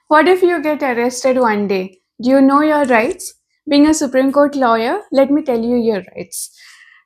What if you get arrested one day? Do you know your rights? Being a Supreme Court lawyer, let me tell you your rights.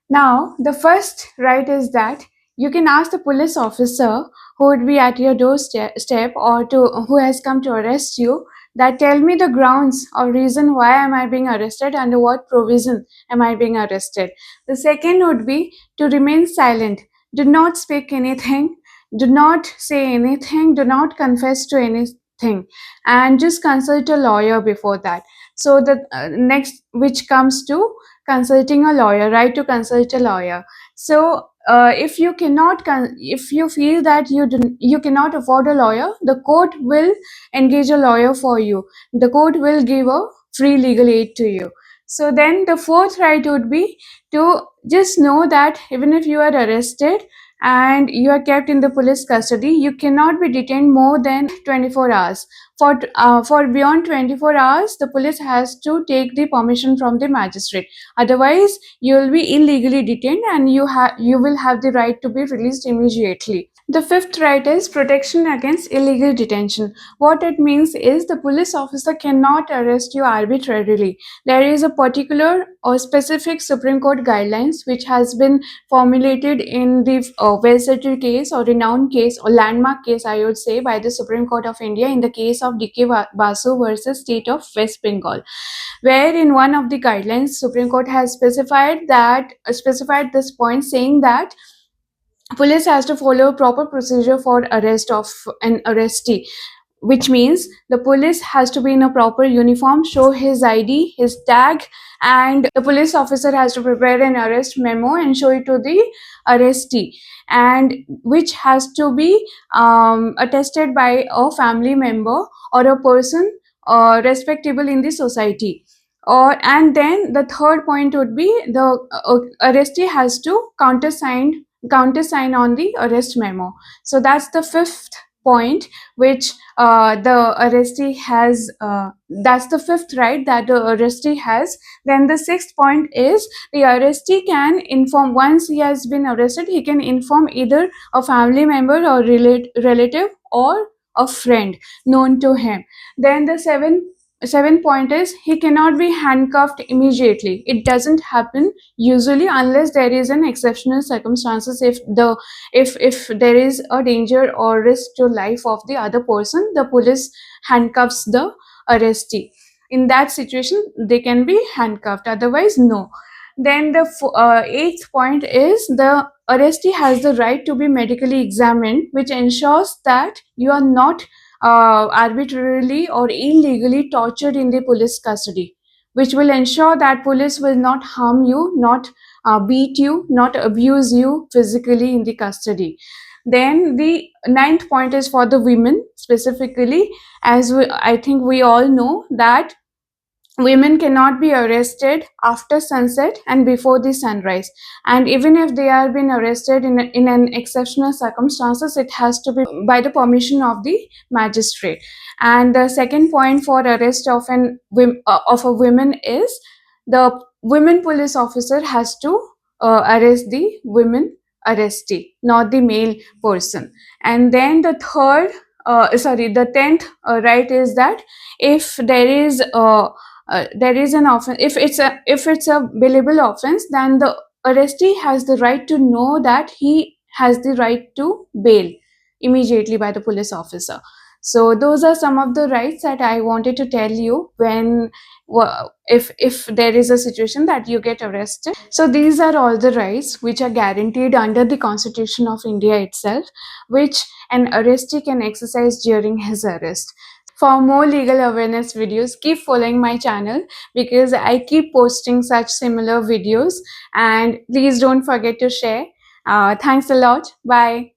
Now, the first right is that you can ask the police officer who would be at your doorstep or to who has come to arrest you that tell me the grounds or reason why am I being arrested, under what provision am I being arrested. The second would be to remain silent. Do not speak anything, do not say anything, do not confess to anything, and just consult a lawyer before that. So the next which comes to consulting a lawyer, right, to consult a lawyer. So if you cannot if you feel that you cannot afford a lawyer, the court will engage a lawyer for you. The court will give a free legal aid to you. So then the fourth right would be to just know that even if you are arrested and you are kept in the police custody, you cannot be detained more than 24 hours. For beyond 24 hours, the police has to take the permission from the magistrate. Otherwise, you will be illegally detained and you will have the right to be released immediately. The fifth right is protection against illegal detention. What it means is the police officer cannot arrest you arbitrarily. There is a particular or specific Supreme Court guidelines which has been formulated in the well-settled case or renowned case or landmark case, I would say, by the Supreme Court of India in the case of D.K. Basu versus State of West Bengal, where in one of the guidelines, Supreme Court has specified this point, saying that police has to follow a proper procedure for arrest of an arrestee, which means the police has to be in a proper uniform, show his ID, his tag, and the police officer has to prepare an arrest memo and show it to the arrestee, and which has to be attested by a family member or a person respectable in the society. And then the third point would be the arrestee has to countersign on the arrest memo. So that's the fifth point which the arrestee has. That's the fifth right that the arrestee has. Then the sixth point is the arrestee can inform, once he has been arrested, he can inform either a family member or relative or a friend known to him. Then the seventh point is he cannot be handcuffed immediately. It doesn't happen usually unless there is an exceptional circumstances. If there is a danger or risk to life of the other person, the police handcuffs the arrestee. In that situation, they can be handcuffed, otherwise no. Then the eighth point is the arrestee has the right to be medically examined, which ensures that you are not arbitrarily or illegally tortured in the police custody, which will ensure that police will not harm you, not beat you, not abuse you physically in the custody. Then the ninth point is for the women specifically, I think we all know that women cannot be arrested after sunset and before the sunrise, and even if they are being arrested in an exceptional circumstances, it has to be by the permission of the magistrate. And the second point for arrest of of a woman is the women police officer has to arrest the women arrestee, not the male person. And then the the 10th right is that if there is an offense, if it's a billable offense, then the arrestee has the right to know that he has the right to bail immediately by the police officer. So those are some of the rights that I wanted to tell you when if there is a situation that you get arrested. So these are all the rights which are guaranteed under the Constitution of India itself, which an arrestee can exercise during his arrest. For more legal awareness videos, keep following my channel because I keep posting such similar videos, and please don't forget to share. Thanks a lot. Bye.